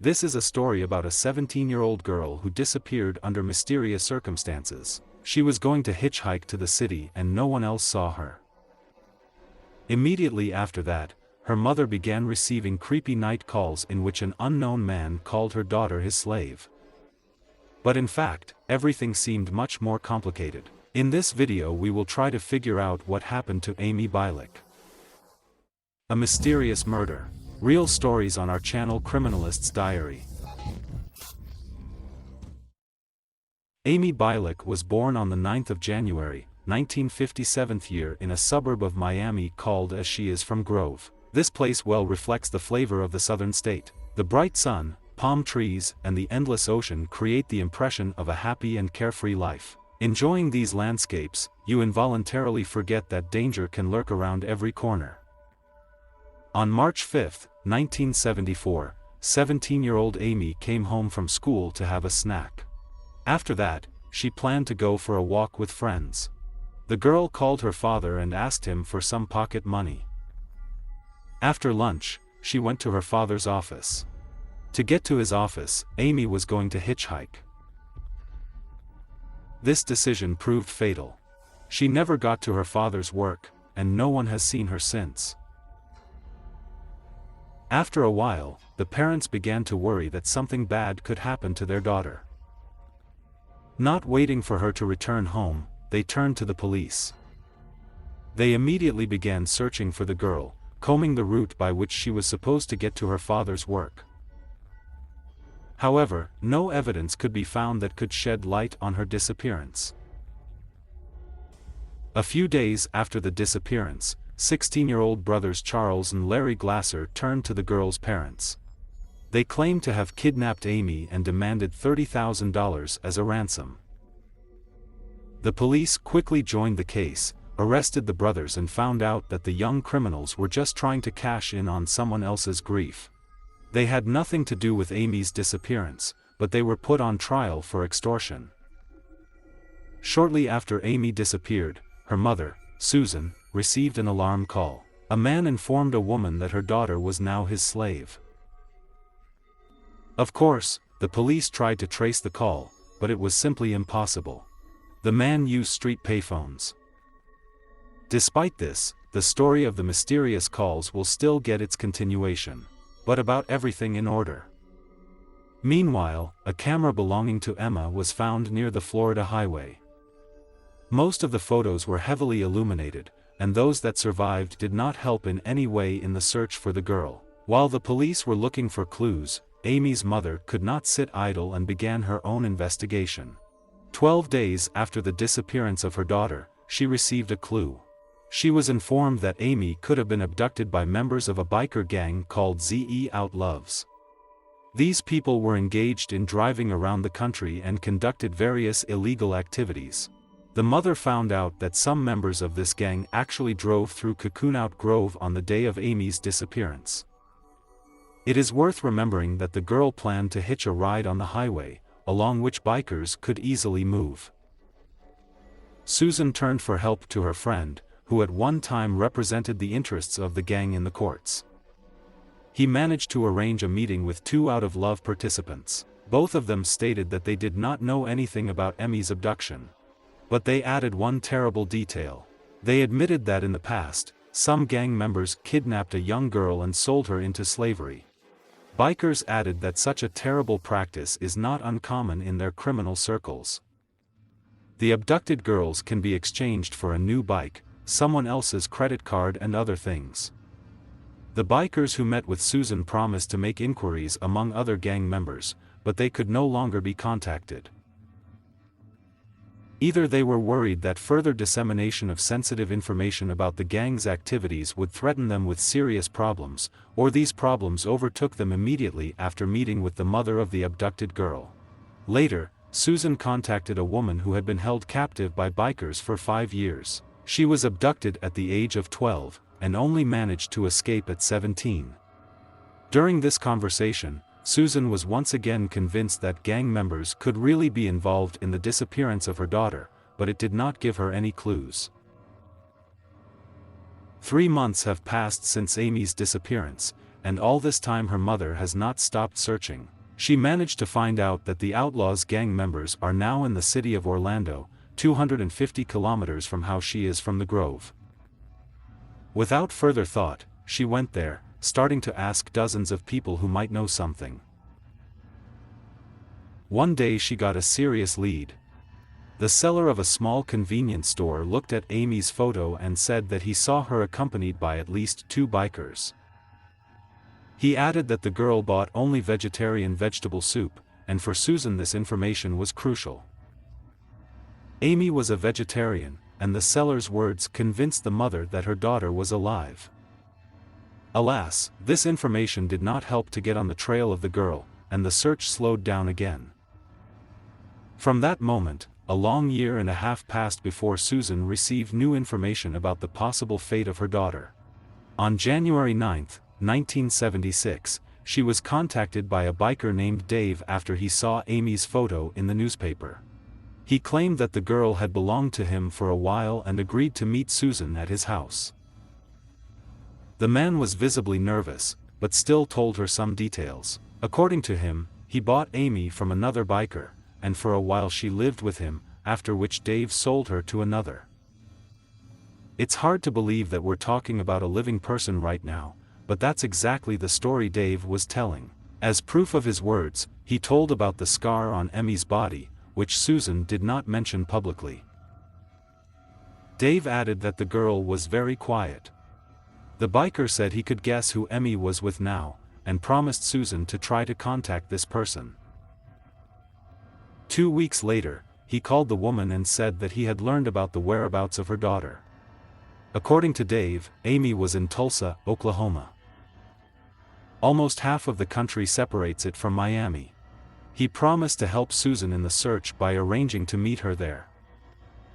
This is a story about a 17-year-old girl who disappeared under mysterious circumstances. She was going to hitchhike to the city and no one else saw her. Immediately after that, her mother began receiving creepy night calls in which an unknown man called her daughter his slave. But in fact, everything seemed much more complicated. In this video we will try to figure out what happened to Amy Bilig. A mysterious murder. Real stories on our channel Criminalist's Diary. Amy Bilig was born on the 9th of January, 1957 year in a suburb of Miami called as she is from Grove. This place well reflects the flavor of the southern state. The bright sun, palm trees, and the endless ocean create the impression of a happy and carefree life. Enjoying these landscapes, you involuntarily forget that danger can lurk around every corner. On March 5, 1974, 17-year-old Amy came home from school to have a snack. After that, she planned to go for a walk with friends. The girl called her father and asked him for some pocket money. After lunch, she went to her father's office. To get to his office, Amy was going to hitchhike. This decision proved fatal. She never got to her father's work, and no one has seen her since. After a while, the parents began to worry that something bad could happen to their daughter. Not waiting for her to return home, they turned to the police. They immediately began searching for the girl, combing the route by which she was supposed to get to her father's work. However, no evidence could be found that could shed light on her disappearance. A few days after the disappearance, 16-year-old brothers Charles and Larry Glasser turned to the girl's parents. They claimed to have kidnapped Amy and demanded $30,000 as a ransom. The police quickly joined the case, arrested the brothers and found out that the young criminals were just trying to cash in on someone else's grief. They had nothing to do with Amy's disappearance, but they were put on trial for extortion. Shortly after Amy disappeared, her mother, Susan, received an alarm call. A man informed a woman that her daughter was now his slave. Of course, the police tried to trace the call, but it was simply impossible. The man used street payphones. Despite this, the story of the mysterious calls will still get its continuation. But about everything in order. Meanwhile, a camera belonging to Emma was found near the Florida highway. Most of the photos were heavily illuminated, and those that survived did not help in any way in the search for the girl. While the police were looking for clues, Amy's mother could not sit idle and began her own investigation. 12 days after the disappearance of her daughter, she received a clue. She was informed that Amy could have been abducted by members of a biker gang called ZE Outlaws. These people were engaged in driving around the country and conducted various illegal activities. The mother found out that some members of this gang actually drove through Cocoonut Grove on the day of Amy's disappearance. It is worth remembering that the girl planned to hitch a ride on the highway, along which bikers could easily move. Susan turned for help to her friend, who at one time represented the interests of the gang in the courts. He managed to arrange a meeting with two out-of-love participants. Both of them stated that they did not know anything about Amy's abduction. But they added one terrible detail. They admitted that in the past, some gang members kidnapped a young girl and sold her into slavery. Bikers added that such a terrible practice is not uncommon in their criminal circles. The abducted girls can be exchanged for a new bike, someone else's credit card and other things. The bikers who met with Susan promised to make inquiries among other gang members, but they could no longer be contacted. Either they were worried that further dissemination of sensitive information about the gang's activities would threaten them with serious problems, or these problems overtook them immediately after meeting with the mother of the abducted girl. Later, Susan contacted a woman who had been held captive by bikers for 5 years. She was abducted at the age of 12, and only managed to escape at 17. During this conversation, Susan was once again convinced that gang members could really be involved in the disappearance of her daughter, but it did not give her any clues. 3 months have passed since Amy's disappearance, and all this time her mother has not stopped searching. She managed to find out that the outlaws' gang members are now in the city of Orlando, 250 kilometers from how she is from the Grove. Without further thought, she went there, starting to ask dozens of people who might know something. One day she got a serious lead. The seller of a small convenience store looked at Amy's photo and said that he saw her accompanied by at least 2 bikers. He added that the girl bought only vegetarian vegetable soup, and for Susan this information was crucial. Amy was a vegetarian, and the seller's words convinced the mother that her daughter was alive. Alas, this information did not help to get on the trail of the girl, and the search slowed down again. From that moment, a long year and a half passed before Susan received new information about the possible fate of her daughter. On January 9, 1976, she was contacted by a biker named Dave after he saw Amy's photo in the newspaper. He claimed that the girl had belonged to him for a while and agreed to meet Susan at his house. The man was visibly nervous, but still told her some details. According to him, he bought Amy from another biker, and for a while she lived with him, after which Dave sold her to another. It's hard to believe that we're talking about a living person right now, but that's exactly the story Dave was telling. As proof of his words, he told about the scar on Amy's body, which Susan did not mention publicly. Dave added that the girl was very quiet. The biker said he could guess who Amy was with now, and promised Susan to try to contact this person. 2 weeks later, he called the woman and said that he had learned about the whereabouts of her daughter. According to Dave, Amy was in Tulsa, Oklahoma. Almost half of the country separates it from Miami. He promised to help Susan in the search by arranging to meet her there.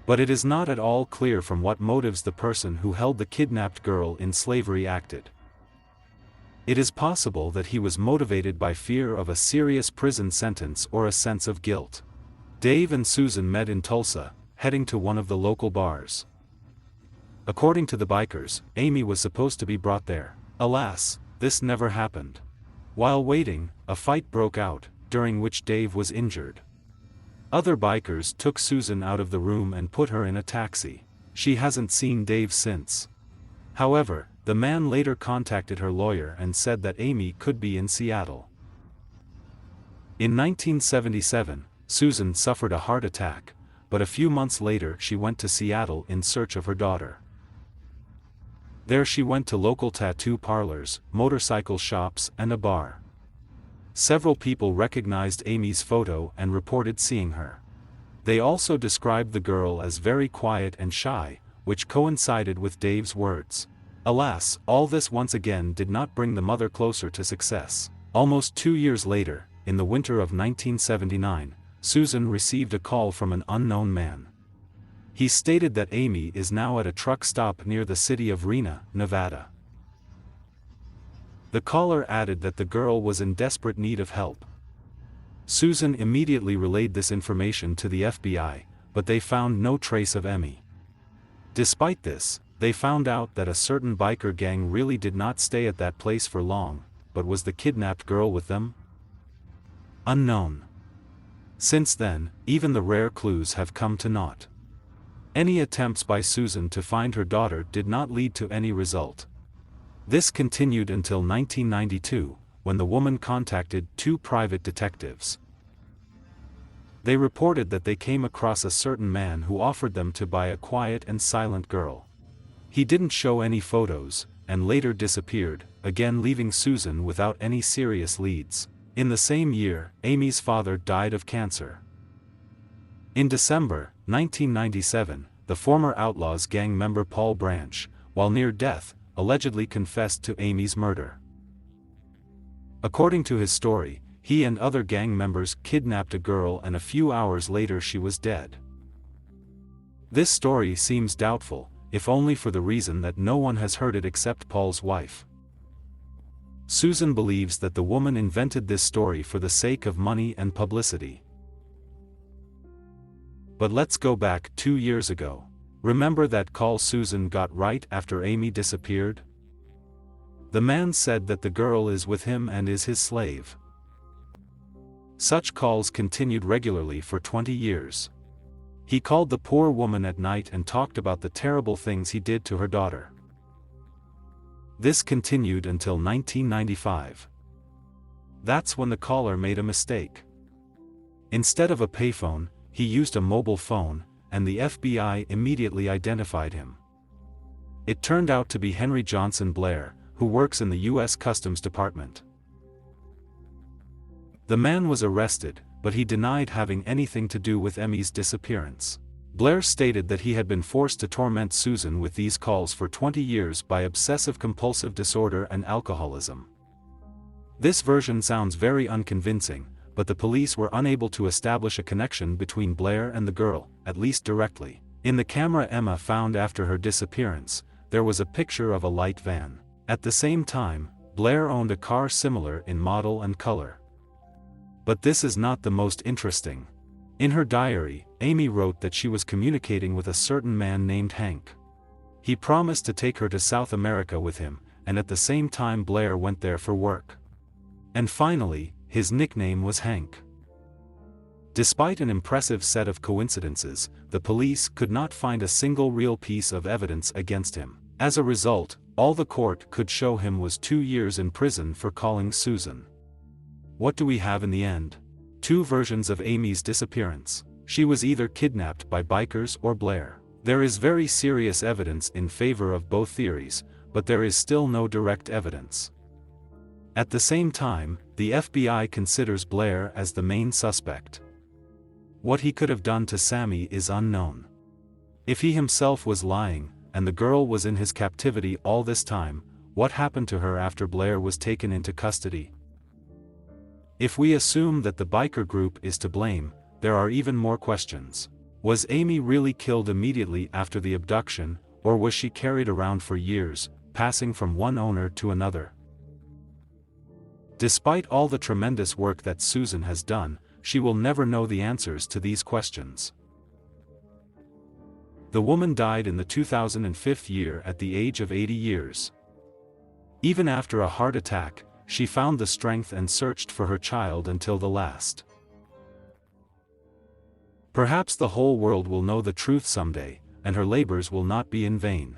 But it is not at all clear from what motives the person who held the kidnapped girl in slavery acted. It is possible that he was motivated by fear of a serious prison sentence or a sense of guilt. Dave and Susan met in Tulsa, heading to one of the local bars. According to the bikers, Amy was supposed to be brought there. Alas, this never happened. While waiting, a fight broke out, during which Dave was injured. Other bikers took Susan out of the room and put her in a taxi. She hasn't seen Dave since. However, the man later contacted her lawyer and said that Amy could be in Seattle. In 1977, Susan suffered a heart attack, but a few months later she went to Seattle in search of her daughter. There she went to local tattoo parlors, motorcycle shops, and a bar. Several people recognized Amy's photo and reported seeing her. They also described the girl as very quiet and shy, which coincided with Dave's words. Alas, all this once again did not bring the mother closer to success. Almost 2 years later, in the winter of 1979, Susan received a call from an unknown man. He stated that Amy is now at a truck stop near the city of Reno, Nevada. The caller added that the girl was in desperate need of help. Susan immediately relayed this information to the FBI, but they found no trace of Amy. Despite this, they found out that a certain biker gang really did not stay at that place for long, but was the kidnapped girl with them? Unknown. Since then, even the rare clues have come to naught. Any attempts by Susan to find her daughter did not lead to any result. This continued until 1992, when the woman contacted 2 private detectives. They reported that they came across a certain man who offered them to buy a quiet and silent girl. He didn't show any photos, and later disappeared, again leaving Susan without any serious leads. In the same year, Amy's father died of cancer. In December 1997, the former Outlaws gang member Paul Branch, while near death, allegedly confessed to Amy's murder. According to his story, he and other gang members kidnapped a girl and a few hours later she was dead. This story seems doubtful, if only for the reason that no one has heard it except Paul's wife. Susan believes that the woman invented this story for the sake of money and publicity. But let's go back 2 years ago. Remember that call Susan got right after Amy disappeared? The man said that the girl is with him and is his slave. Such calls continued regularly for 20 years. He called the poor woman at night and talked about the terrible things he did to her daughter. This continued until 1995. That's when the caller made a mistake. Instead of a payphone, he used a mobile phone, and the FBI immediately identified him. It turned out to be Henry Johnson Blair, who works in the U.S. Customs Department. The man was arrested, but he denied having anything to do with Amy's disappearance. Blair stated that he had been forced to torment Susan with these calls for 20 years by obsessive-compulsive disorder and alcoholism. This version sounds very unconvincing, but the police were unable to establish a connection between Blair and the girl, at least directly. In the camera Emma found after her disappearance, there was a picture of a light van. At the same time, Blair owned a car similar in model and color. But this is not the most interesting. In her diary, Amy wrote that she was communicating with a certain man named Hank. He promised to take her to South America with him, and at the same time Blair went there for work. And finally, his nickname was Hank. Despite an impressive set of coincidences, the police could not find a single real piece of evidence against him. As a result, all the court could show him was 2 years in prison for calling Susan. What do we have in the end? Two versions of Amy's disappearance. She was either kidnapped by bikers or Blair. There is very serious evidence in favor of both theories, but there is still no direct evidence. At the same time, the FBI considers Blair as the main suspect. What he could have done to Sammy is unknown. If he himself was lying, and the girl was in his captivity all this time, what happened to her after Blair was taken into custody? If we assume that the biker group is to blame, there are even more questions. Was Amy really killed immediately after the abduction, or was she carried around for years, passing from one owner to another? Despite all the tremendous work that Susan has done, she will never know the answers to these questions. The woman died in the 2005 year at the age of 80 years. Even after a heart attack, she found the strength and searched for her child until the last. Perhaps the whole world will know the truth someday, and her labors will not be in vain.